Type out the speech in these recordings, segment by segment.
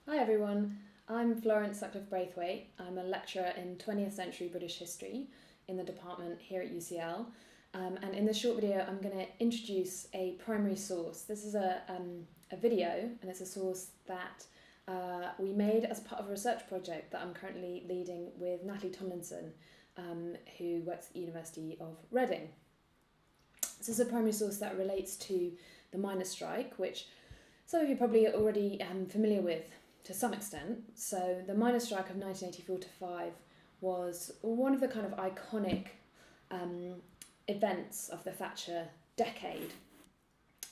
Hi everyone, I'm Florence Sutcliffe-Braithwaite. I'm a lecturer in 20th century British history in the department here at UCL. And in this short video I'm going to introduce a primary source. This is a video, and it's a source that we made as part of a research project that I'm currently leading with Natalie Tomlinson, who works at the University of Reading. This is a primary source that relates to the miners' strike, which some of you probably are already familiar with to some extent. So the miners' strike of 1984 to 5 was one of the kind of iconic events of the Thatcher decade.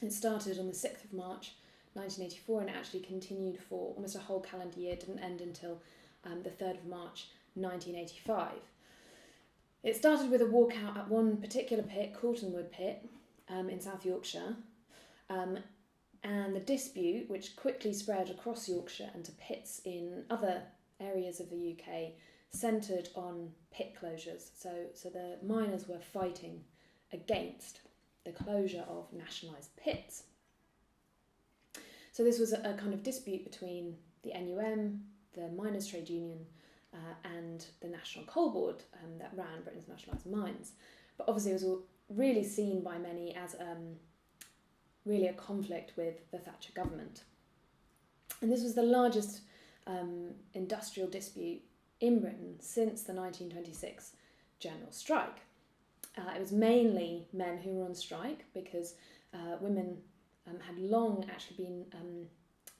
It started on the 6th of March 1984 and actually continued for almost a whole calendar year. It didn't end until the 3rd of March 1985. It started with a walkout at one particular pit, Cortonwood Pit, in South Yorkshire. And the dispute, which quickly spread across Yorkshire and to pits in other areas of the UK, centred on pit closures. So the miners were fighting against the closure of nationalised pits. So this was a kind of dispute between the NUM, the Miners' Trade Union, and the National Coal Board that ran Britain's nationalised mines. But obviously it was really seen by many as really a conflict with the Thatcher government. And this was the largest industrial dispute in Britain since the 1926 general strike. It was mainly men who were on strike because women had long actually been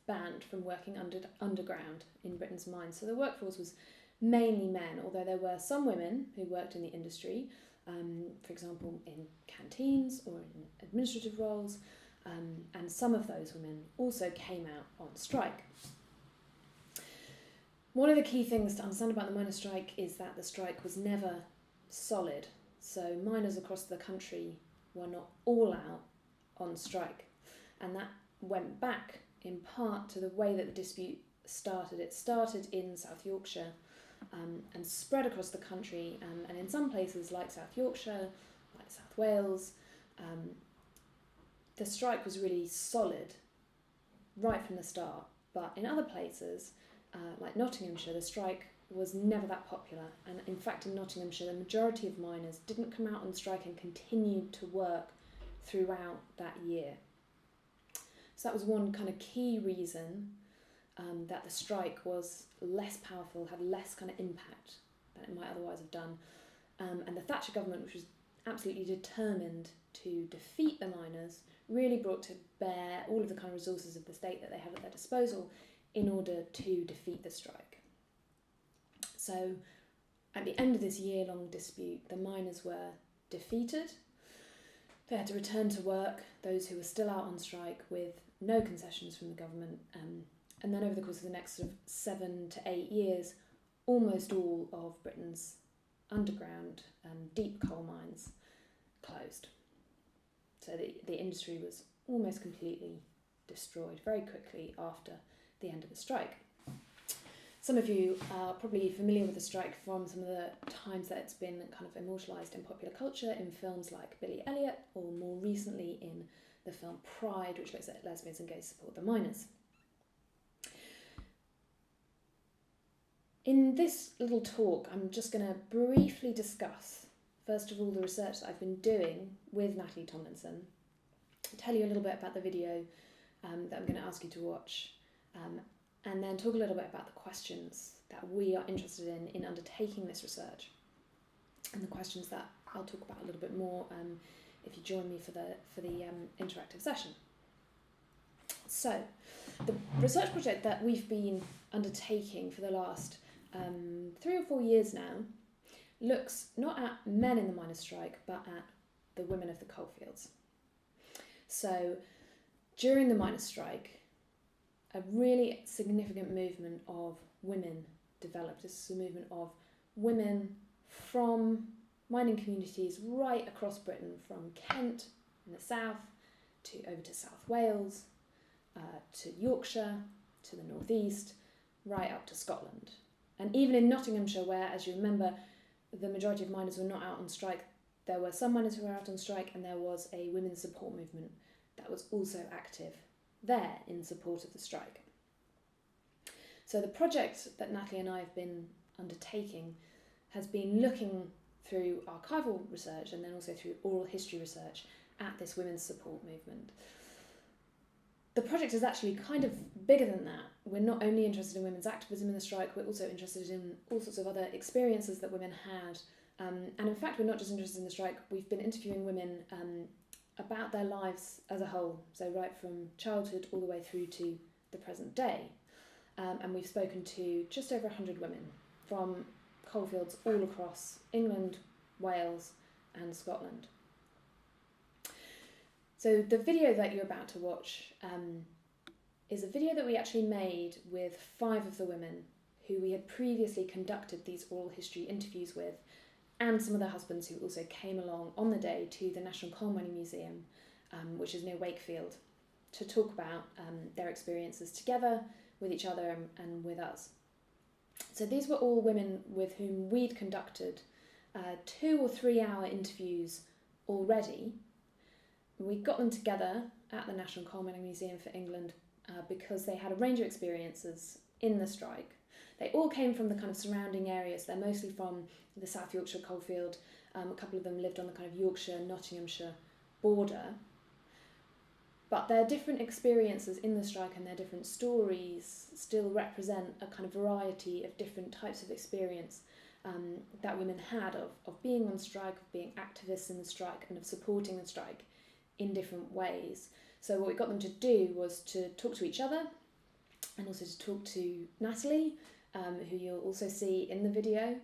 banned from working underground in Britain's mines. So the workforce was mainly men, although there were some women who worked in the industry, for example in canteens or in administrative roles. And some of those women also came out on strike. One of the key things to understand about the miners' strike is that the strike was never solid. So miners across the country were not all out on strike. And that went back in part to the way that the dispute started. It started in South Yorkshire and spread across the country. And in some places like South Yorkshire, like South Wales, the strike was really solid right from the start, but in other places, like Nottinghamshire, the strike was never that popular. And in fact, in Nottinghamshire, the majority of miners didn't come out on strike and continued to work throughout that year. So that was one kind of key reason that the strike was less powerful, had less kind of impact than it might otherwise have done. And the Thatcher government, which was absolutely determined to defeat the miners, really brought to bear all of the kind of resources of the state that they had at their disposal in order to defeat the strike. So at the end of this year-long dispute, the miners were defeated. They had to return to work, those who were still out on strike, with no concessions from the government. And then over the course of the next sort of 7 to 8 years, almost all of Britain's underground deep coal mines closed. So the industry was almost completely destroyed very quickly after the end of the strike. Some of you are probably familiar with the strike from some of the times that it's been kind of immortalised in popular culture in films like Billy Elliot, or more recently in the film Pride, which looks at lesbians and gays support the miners. In this little talk, I'm just going to briefly discuss, first of all, the research that I've been doing with Natalie Tomlinson, tell you a little bit about the video that I'm going to ask you to watch, and then talk a little bit about the questions that we are interested in undertaking this research, and the questions that I'll talk about a little bit more if you join me for the interactive session. So, the research project that we've been undertaking for the last 3 or 4 years now looks not at men in the miners' strike, but at the women of the coalfields. So, during the miners' strike, a really significant movement of women developed. This is a movement of women from mining communities right across Britain, from Kent in the south over to South Wales, to Yorkshire, to the northeast, right up to Scotland. And even in Nottinghamshire, where, as you remember, the majority of miners were not out on strike, there were some miners who were out on strike, and there was a women's support movement that was also active there in support of the strike. So the project that Natalie and I have been undertaking has been looking through archival research and then also through oral history research at this women's support movement. The project is actually kind of bigger than that. We're not only interested in women's activism in the strike, we're also interested in all sorts of other experiences that women had. And in fact, we're not just interested in the strike, we've been interviewing women about their lives as a whole, so right from childhood all the way through to the present day. And we've spoken to just over 100 women from coalfields all across England, Wales and Scotland. So the video that you're about to watch is a video that we actually made with 5 of the women who we had previously conducted these oral history interviews with, and some of their husbands who also came along on the day to the National Coal Mining Museum, which is near Wakefield, to talk about their experiences together with each other and with us. So these were all women with whom we'd conducted 2 or 3 hour interviews already. We got them together at the National Coal Mining Museum for England because they had a range of experiences in the strike. They all came from the kind of surrounding areas. They're mostly from the South Yorkshire coalfield. A couple of them lived on the kind of Yorkshire, Nottinghamshire border. But their different experiences in the strike and their different stories still represent a kind of variety of different types of experience that women had of being on strike, of being activists in the strike and of supporting the strike in different ways. So what we got them to do was to talk to each other and also to talk to Natalie, who you'll also see in the video,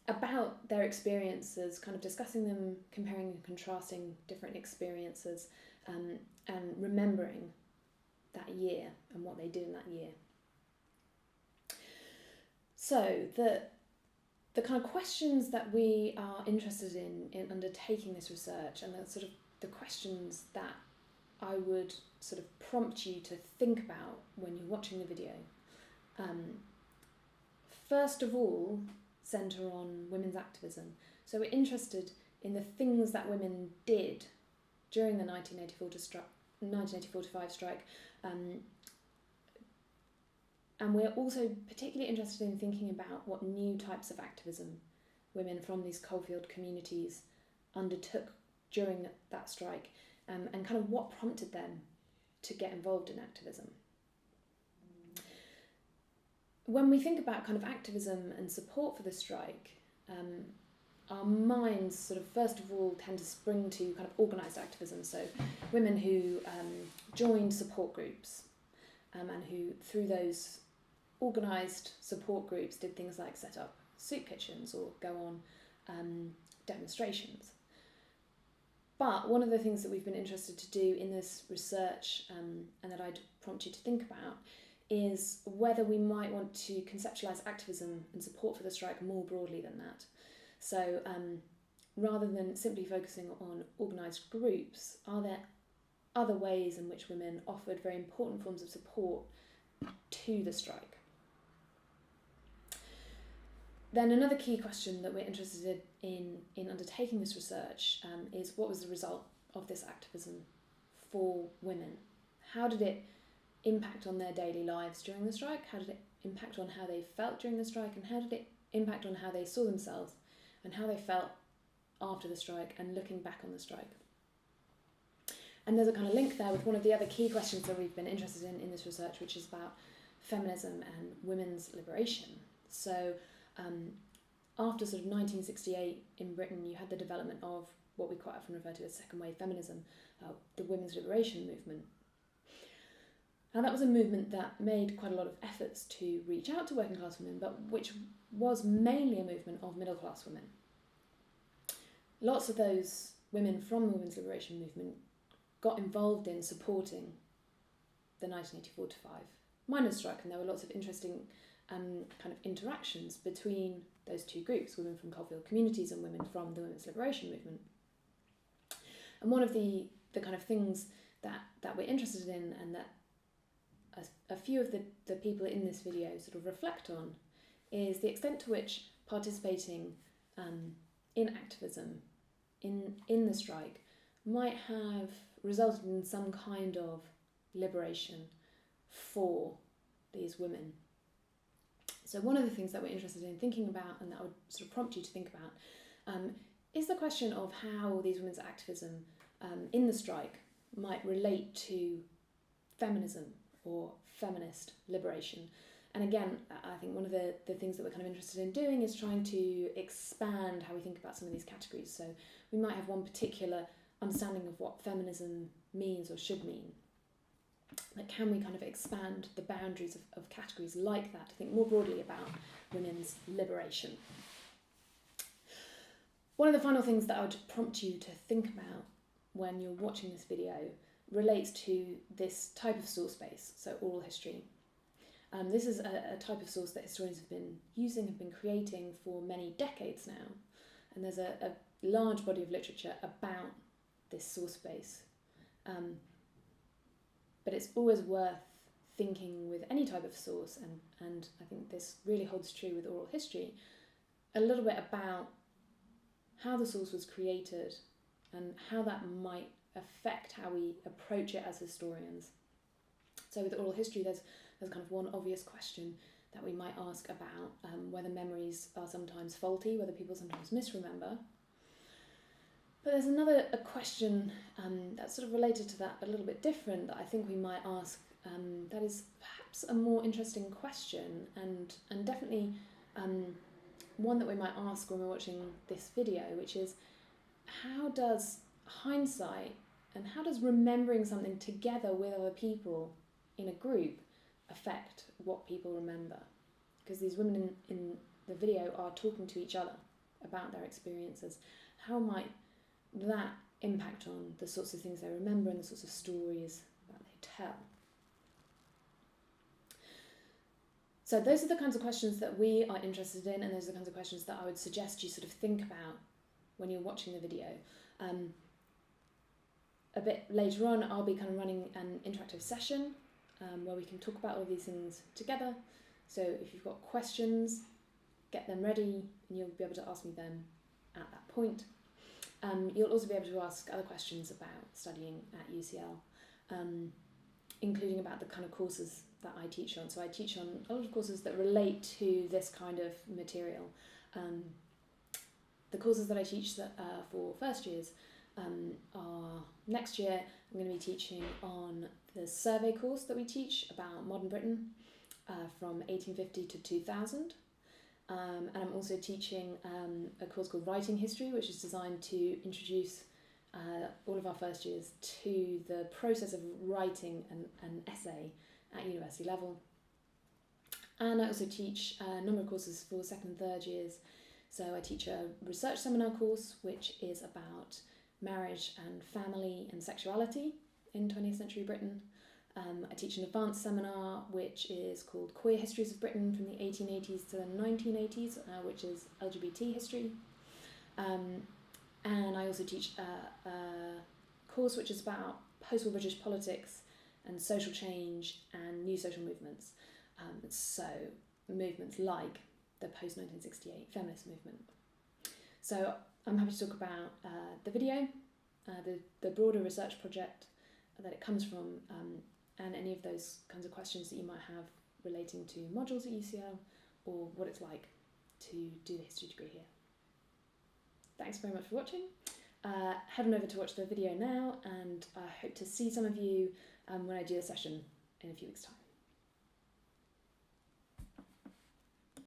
about their experiences, kind of discussing them, comparing and contrasting different experiences, and remembering that year and what they did in that year. So the kind of questions that we are interested in undertaking this research, and the sort of the questions that I would sort of prompt you to think about when you're watching the video, first of all, centre on women's activism. So we're interested in the things that women did during the 1984-5 strike, and we're also particularly interested in thinking about what new types of activism women from these coalfield communities undertook during that strike, and kind of what prompted them to get involved in activism. When we think about kind of activism and support for the strike, our minds sort of first of all tend to spring to kind of organised activism, so women who joined support groups and who through those organised support groups did things like set up soup kitchens or go on demonstrations. But one of the things that we've been interested to do in this research, and that I'd prompt you to think about, is whether we might want to conceptualise activism and support for the strike more broadly than that. So rather than simply focusing on organised groups, are there other ways in which women offered very important forms of support to the strike? Then another key question that we're interested in undertaking this research is what was the result of this activism for women? How did it impact on their daily lives during the strike? How did it impact on how they felt during the strike? And how did it impact on how they saw themselves and how they felt after the strike and looking back on the strike? And there's a kind of link there with one of the other key questions that we've been interested in this research, which is about feminism and women's liberation. So after sort of 1968 in Britain, you had the development of what we quite often refer to as second wave feminism, the women's liberation movement. Now that was a movement that made quite a lot of efforts to reach out to working class women, but which was mainly a movement of middle class women. Lots of those women from the women's liberation movement got involved in supporting the 1984-5 miners' strike, and there were lots of interesting kind of interactions between those two groups, women from coalfield communities and women from the women's liberation movement. And one of the kind of things that we're interested in, and that a few of the people in this video sort of reflect on, is the extent to which participating in activism in the strike might have resulted in some kind of liberation for these women So one of the things that we're interested in thinking about, and that I would sort of prompt you to think about, is the question of how these women's activism in the strike might relate to feminism or feminist liberation. And again, I think one of the things that we're kind of interested in doing is trying to expand how we think about some of these categories. So we might have one particular understanding of what feminism means or should mean. But can we kind of expand the boundaries of categories like that to think more broadly about women's liberation? One of the final things that I would prompt you to think about when you're watching this video relates to this type of source base, so oral history. This is a type of source that historians have been using, have been creating for many decades now, and there's a large body of literature about this source base. But it's always worth thinking with any type of source, and I think this really holds true with oral history, a little bit about how the source was created and how that might affect how we approach it as historians. So with oral history, there's kind of one obvious question that we might ask about whether memories are sometimes faulty, whether people sometimes misremember. But there's another question that's sort of related to that, but a little bit different, that I think we might ask, that is perhaps a more interesting question, and definitely one that we might ask when we're watching this video, which is, how does hindsight and how does remembering something together with other people in a group affect what people remember? Because these women in the video are talking to each other about their experiences. How might that impact on the sorts of things they remember and the sorts of stories that they tell? So those are the kinds of questions that we are interested in, and those are the kinds of questions that I would suggest you sort of think about when you're watching the video. A bit later on, I'll be kind of running an interactive session where we can talk about all these things together. So if you've got questions, get them ready, and you'll be able to ask me them at that point. You'll also be able to ask other questions about studying at UCL, including about the kind of courses that I teach on. So I teach on a lot of courses that relate to this kind of material. The courses that I teach for first years are next year. I'm going to be teaching on the survey course that we teach about modern Britain from 1850 to 2000. And I'm also teaching a course called Writing History, which is designed to introduce all of our first years to the process of writing an essay at university level. And I also teach a number of courses for second and third years. So I teach a research seminar course, which is about marriage and family and sexuality in 20th century Britain. I teach an advanced seminar which is called Queer Histories of Britain from the 1880s to the 1980s, which is LGBT history. And I also teach a course which is about post-war British politics and social change and new social movements. So movements like the post-1968 feminist movement. So I'm happy to talk about the video, the broader research project that it comes from, and any of those kinds of questions that you might have relating to modules at UCL or what it's like to do the history degree here. Thanks very much for watching. Head on over to watch the video now, and I hope to see some of you when I do the session in a few weeks' time.